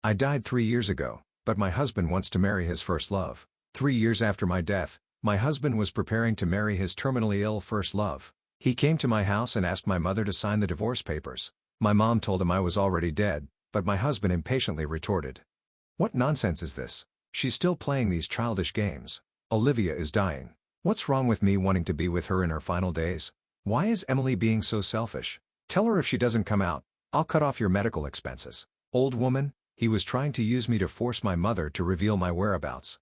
I died 3 years ago, but my husband wants to marry his first love. 3 years after my death, my husband was preparing to marry his terminally ill first love. He came to my house and asked my mother to sign the divorce papers. My mom told him I was already dead, but my husband impatiently retorted, "What nonsense is this? She's still playing these childish games. Olivia is dying. What's wrong with me wanting to be with her in her final days? Why is Emily being so selfish? Tell her if she doesn't come out, I'll cut off your medical expenses." Old woman, he was trying to use me to force my mother to reveal my whereabouts.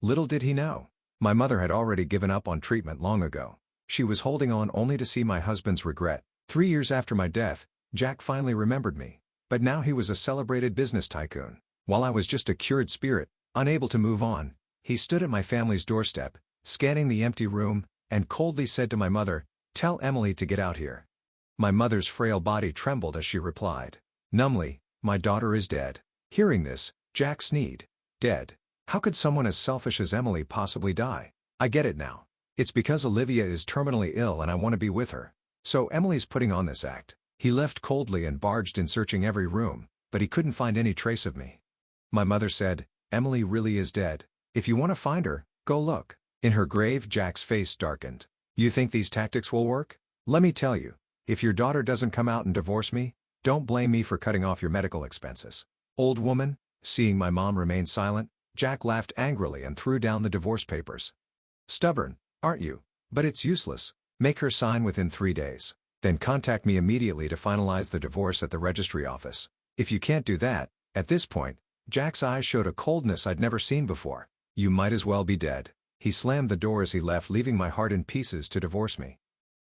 Little did he know. My mother had already given up on treatment long ago. She was holding on only to see my husband's regret. 3 years after my death, Jack finally remembered me. But now he was a celebrated business tycoon. While I was just a cured spirit, unable to move on, he stood at my family's doorstep, scanning the empty room, and coldly said to my mother, "Tell Emily to get out here." My mother's frail body trembled as she replied, numbly, "My daughter is dead." Hearing this, Jack sneezed. Dead? How could someone as selfish as Emily possibly die? I get it now. It's because Olivia is terminally ill and I want to be with her. So Emily's putting on this act. He left coldly and barged in, searching every room, but he couldn't find any trace of me. My mother said, "Emily really is dead. If you want to find her, go look." In her grave, Jack's face darkened. "You think these tactics will work? Let me tell you, if your daughter doesn't come out and divorce me, don't blame me for cutting off your medical expenses." Old woman, seeing my mom remain silent, Jack laughed angrily and threw down the divorce papers. "Stubborn, aren't you? But it's useless. Make her sign within 3 days. Then contact me immediately to finalize the divorce at the registry office. If you can't do that," at this point, Jack's eyes showed a coldness I'd never seen before, "you might as well be dead." He slammed the door as he left, leaving my heart in pieces to divorce me.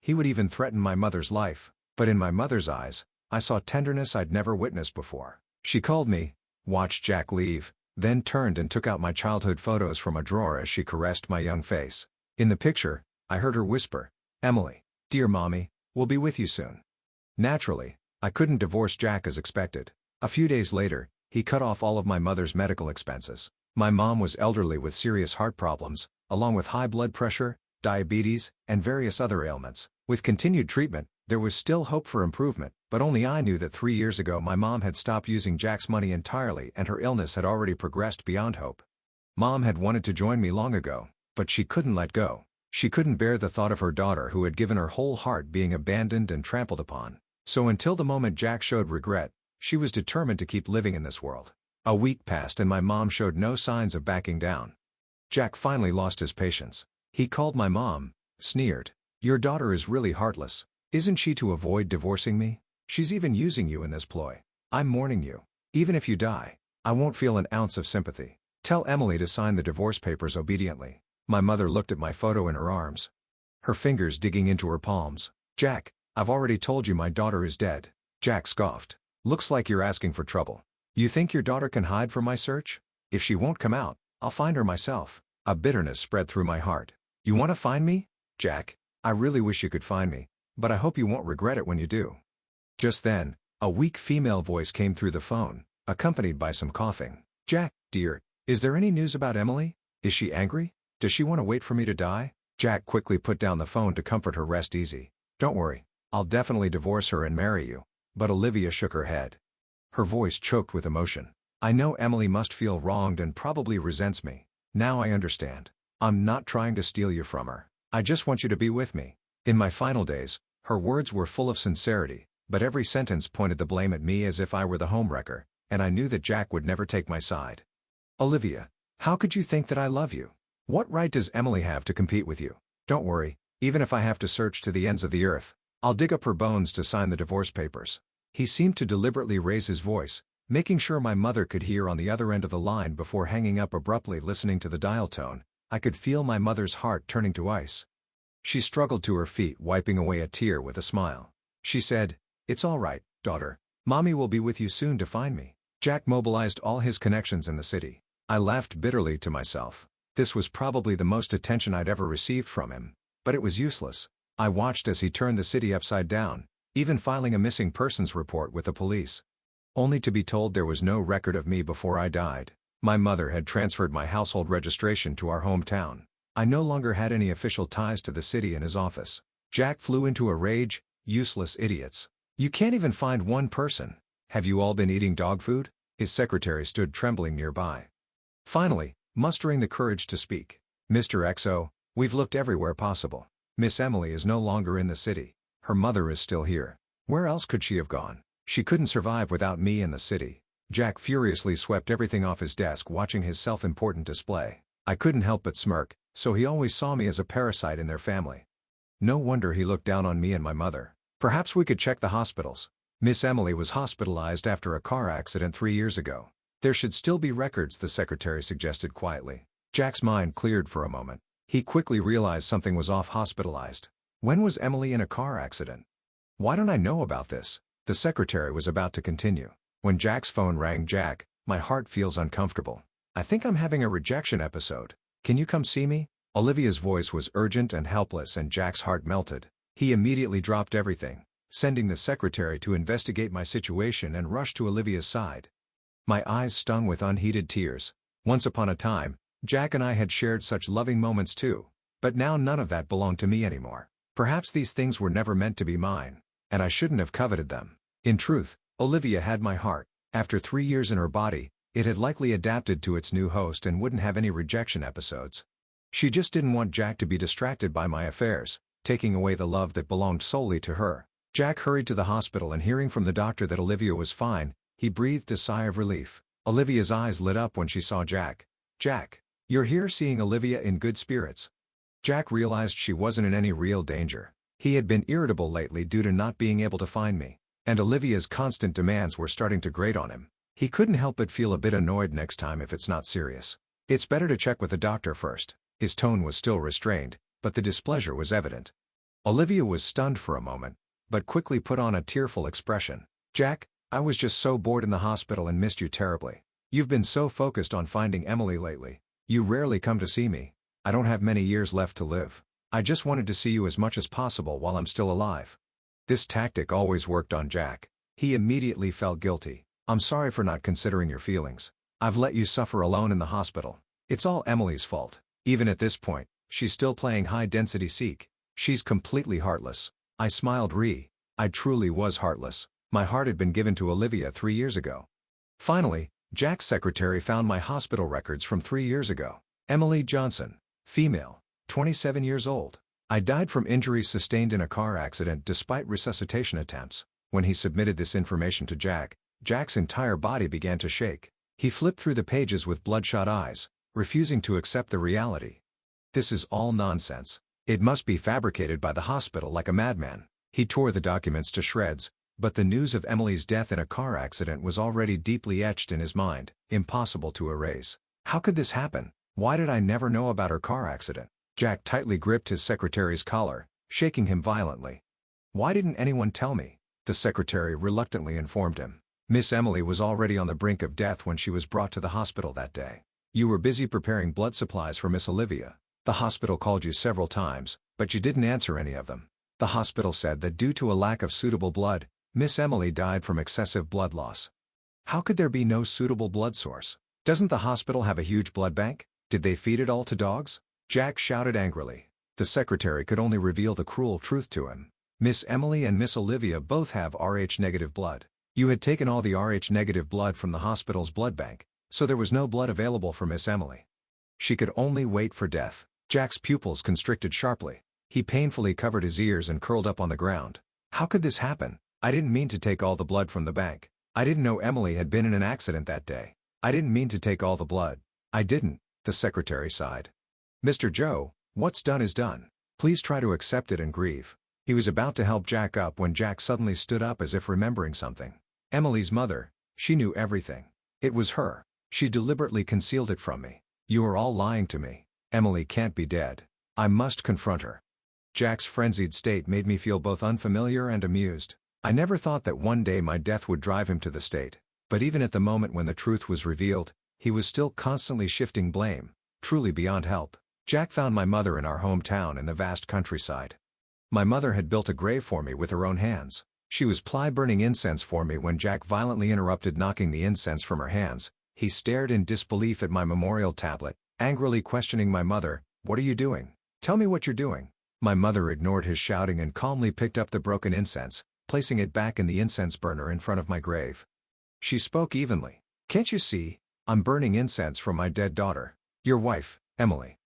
He would even threaten my mother's life, but in my mother's eyes, I saw tenderness I'd never witnessed before. She called me, watched Jack leave, then turned and took out my childhood photos from a drawer as she caressed my young face. In the picture, I heard her whisper, "Emily, dear mommy, we'll be with you soon." Naturally, I couldn't divorce Jack as expected. A few days later, he cut off all of my mother's medical expenses. My mom was elderly with serious heart problems, along with high blood pressure, diabetes, and various other ailments. With continued treatment, there was still hope for improvement, but only I knew that 3 years ago my mom had stopped using Jack's money entirely and her illness had already progressed beyond hope. Mom had wanted to join me long ago, but she couldn't let go. She couldn't bear the thought of her daughter who had given her whole heart being abandoned and trampled upon. So until the moment Jack showed regret, she was determined to keep living in this world. A week passed and my mom showed no signs of backing down. Jack finally lost his patience. He called my mom, sneered, "Your daughter is really heartless. Isn't she to avoid divorcing me? She's even using you in this ploy. I'm warning you. Even if you die, I won't feel an ounce of sympathy. Tell Emily to sign the divorce papers obediently." My mother looked at my photo in her arms, her fingers digging into her palms. "Jack, I've already told you my daughter is dead." Jack scoffed. "Looks like you're asking for trouble. You think your daughter can hide from my search? If she won't come out, I'll find her myself." A bitterness spread through my heart. "You want to find me? Jack, I really wish you could find me, but I hope you won't regret it when you do." Just then, a weak female voice came through the phone, accompanied by some coughing. "Jack, dear, is there any news about Emily? Is she angry? Does she want to wait for me to die?" Jack quickly put down the phone to comfort her. "Rest easy. Don't worry, I'll definitely divorce her and marry you." But Olivia shook her head. Her voice choked with emotion. "I know Emily must feel wronged and probably resents me. Now I understand. I'm not trying to steal you from her. I just want you to be with me." In my final days, her words were full of sincerity, but every sentence pointed the blame at me as if I were the homewrecker, and I knew that Jack would never take my side. "Olivia, how could you think that I love you? What right does Emily have to compete with you? Don't worry, even if I have to search to the ends of the earth, I'll dig up her bones to sign the divorce papers." He seemed to deliberately raise his voice, making sure my mother could hear on the other end of the line before hanging up abruptly. Listening to the dial tone, I could feel my mother's heart turning to ice. She struggled to her feet, wiping away a tear with a smile. She said, "It's all right, daughter. Mommy will be with you soon to find me." Jack mobilized all his connections in the city. I laughed bitterly to myself. This was probably the most attention I'd ever received from him, but it was useless. I watched as he turned the city upside down, even filing a missing persons report with the police. Only to be told there was no record of me before I died. My mother had transferred my household registration to our hometown. I no longer had any official ties to the city and his office. Jack flew into a rage. "Useless idiots. You can't even find one person. Have you all been eating dog food? His secretary stood trembling nearby. Finally, mustering the courage to speak. "Mr. XO, we've looked everywhere possible. Miss Emily is no longer in the city. Her mother is still here. Where else could she have gone? She couldn't survive without me in the city." Jack furiously swept everything off his desk, watching his self-important display. I couldn't help but smirk, so he always saw me as a parasite in their family. No wonder he looked down on me and my mother. "Perhaps we could check the hospitals. Miss Emily was hospitalized after a car accident 3 years ago. There should still be records," the secretary suggested quietly. Jack's mind cleared for a moment. He quickly realized something was off. Hospitalized. When was Emily in a car accident? Why don't I know about this? The secretary was about to continue when Jack's phone rang. "Jack, my heart feels uncomfortable. I think I'm having a rejection episode. Can you come see me?" Olivia's voice was urgent and helpless, and Jack's heart melted. He immediately dropped everything, sending the secretary to investigate my situation, and rushed to Olivia's side. My eyes stung with unheeded tears. Once upon a time, Jack and I had shared such loving moments too, but now none of that belonged to me anymore. Perhaps these things were never meant to be mine, and I shouldn't have coveted them. In truth, Olivia had my heart. After 3 years in her body, it had likely adapted to its new host and wouldn't have any rejection episodes. She just didn't want Jack to be distracted by my affairs, taking away the love that belonged solely to her. Jack hurried to the hospital, and hearing from the doctor that Olivia was fine, he breathed a sigh of relief. Olivia's eyes lit up when she saw Jack. "Jack, you're here?" Seeing Olivia in good spirits, Jack realized she wasn't in any real danger. He had been irritable lately due to not being able to find me, and Olivia's constant demands were starting to grate on him. He couldn't help but feel a bit annoyed. "Next time if it's not serious, it's better to check with the doctor first." His tone was still restrained, but the displeasure was evident. Olivia was stunned for a moment, but quickly put on a tearful expression. "Jack, I was just so bored in the hospital and missed you terribly. You've been so focused on finding Emily lately. You rarely come to see me. I don't have many years left to live. I just wanted to see you as much as possible while I'm still alive." This tactic always worked on Jack. He immediately felt guilty. "I'm sorry for not considering your feelings. I've let you suffer alone in the hospital. It's all Emily's fault. Even at this point, she's still playing high-density seek. She's completely heartless." I smiled. I truly was heartless. My heart had been given to Olivia 3 years ago. Finally, Jack's secretary found my hospital records from 3 years ago. Emily Johnson, female, 27 years old. I died from injuries sustained in a car accident despite resuscitation attempts. When he submitted this information to Jack, Jack's entire body began to shake. He flipped through the pages with bloodshot eyes, refusing to accept the reality. "This is all nonsense. It must be fabricated by the hospital like a madman." He tore the documents to shreds, but the news of Emily's death in a car accident was already deeply etched in his mind, impossible to erase. How could this happen? Why did I never know about her car accident? Jack tightly gripped his secretary's collar, shaking him violently. "Why didn't anyone tell me?" the secretary reluctantly informed him. "Miss Emily was already on the brink of death when she was brought to the hospital that day. You were busy preparing blood supplies for Miss Olivia. The hospital called you several times, but you didn't answer any of them. The hospital said that due to a lack of suitable blood, Miss Emily died from excessive blood loss." How could there be no suitable blood source? Doesn't the hospital have a huge blood bank? Did they feed it all to dogs? Jack shouted angrily. The secretary could only reveal the cruel truth to him. "Miss Emily and Miss Olivia both have Rh-negative blood. You had taken all the Rh-negative blood from the hospital's blood bank, so there was no blood available for Miss Emily. She could only wait for death." Jack's pupils constricted sharply. He painfully covered his ears and curled up on the ground. "How could this happen? I didn't mean to take all the blood from the bank. I didn't know Emily had been in an accident that day. I didn't mean to take all the blood. I didn't," the secretary sighed. "Mr. Joe, what's done is done. Please try to accept it and grieve." He was about to help Jack up when Jack suddenly stood up as if remembering something. "Emily's mother, she knew everything. It was her. She deliberately concealed it from me. You are all lying to me. Emily can't be dead. I must confront her." Jack's frenzied state made me feel both unfamiliar and amused. I never thought that one day my death would drive him to the state. But even at the moment when the truth was revealed, he was still constantly shifting blame, truly beyond help. Jack found my mother in our hometown in the vast countryside. My mother had built a grave for me with her own hands. She was burning incense for me when Jack violently interrupted, knocking the incense from her hands. He stared in disbelief at my memorial tablet, angrily questioning my mother. "What are you doing? Tell me what you're doing." My mother ignored his shouting and calmly picked up the broken incense, placing it back in the incense burner in front of my grave. She spoke evenly. Can't you see? I'm burning incense for my dead daughter. Your wife, Emily.